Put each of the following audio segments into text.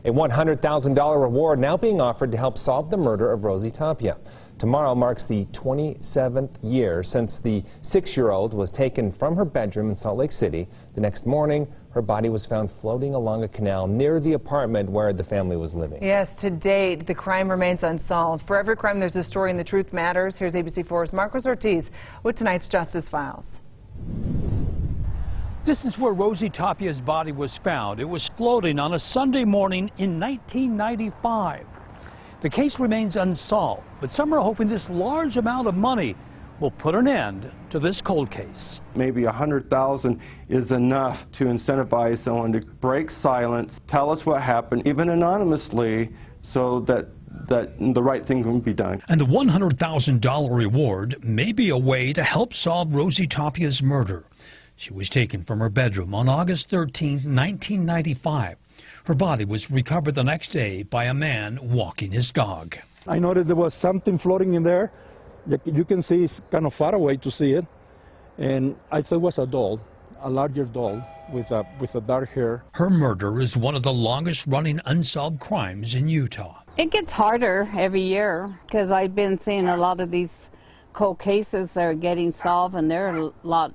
A $100,000 reward now being offered to help solve the murder of Rosie Tapia. Tomorrow marks the 27th year since the 6-year-old was taken from her bedroom in Salt Lake City. The next morning, her body was found floating along a canal near the apartment where the family was living. Yes, to date, the crime remains unsolved. For every crime, there's a story, and the truth matters. Here's ABC4's Marcos Ortiz with tonight's Justice Files. This is where Rosie Tapia's body was found. It was floating on a Sunday morning in 1995. The case remains unsolved, but some are hoping this large amount of money will put an end to this cold case. Maybe $100,000 is enough to incentivize someone to break silence, tell us what happened, even anonymously, so that the right thing can be done. And the $100,000 reward may be a way to help solve Rosie Tapia's murder. She was taken from her bedroom on August 13, 1995. Her body was recovered the next day by a man walking his dog. I noticed there was something floating in there. You can see it's kind of far away to see it. And I thought it was a doll, a larger doll with a dark hair. Her murder is one of the longest running unsolved crimes in Utah. It gets harder every year because I've been seeing a lot of these cold cases that are getting solved, and they're a lot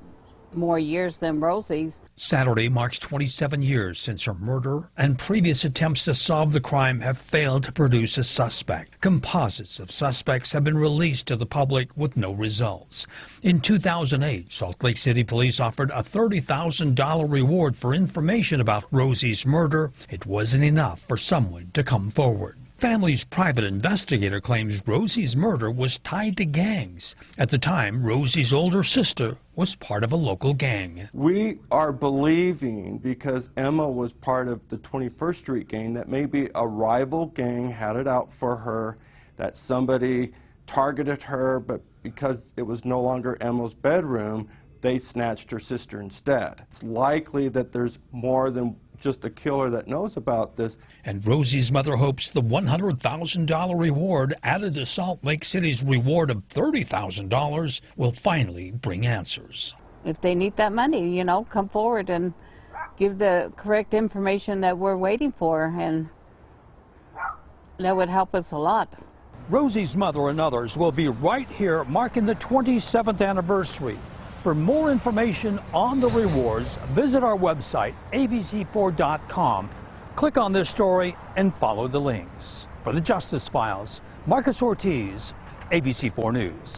more years than Rosie's. Saturday marks 27 years since her murder, and previous attempts to solve the crime have failed to produce a suspect. Composites of suspects have been released to the public with no results. In 2008, Salt Lake City police offered a $30,000 reward for information about Rosie's murder. It wasn't enough for someone to come forward. Family's private investigator claims Rosie's murder was tied to gangs. At the time, Rosie's older sister was part of a local gang. We are believing, because Emma was part of the 21st Street gang, that maybe a rival gang had it out for her, that somebody targeted her, but because it was no longer Emma's bedroom, they snatched her sister instead. It's likely that there's more than just a killer that knows about this. And Rosie's mother hopes the $100,000 reward added to Salt Lake City's reward of $30,000 will finally bring answers. If they need that money, you know, come forward and give the correct information that we're waiting for, and that would help us a lot. Rosie's mother and others will be right here marking the 27th anniversary. For more information on the rewards, visit our website, abc4.com. Click on this story and follow the links. For the Justice Files, Marcos Ortiz, ABC4 News.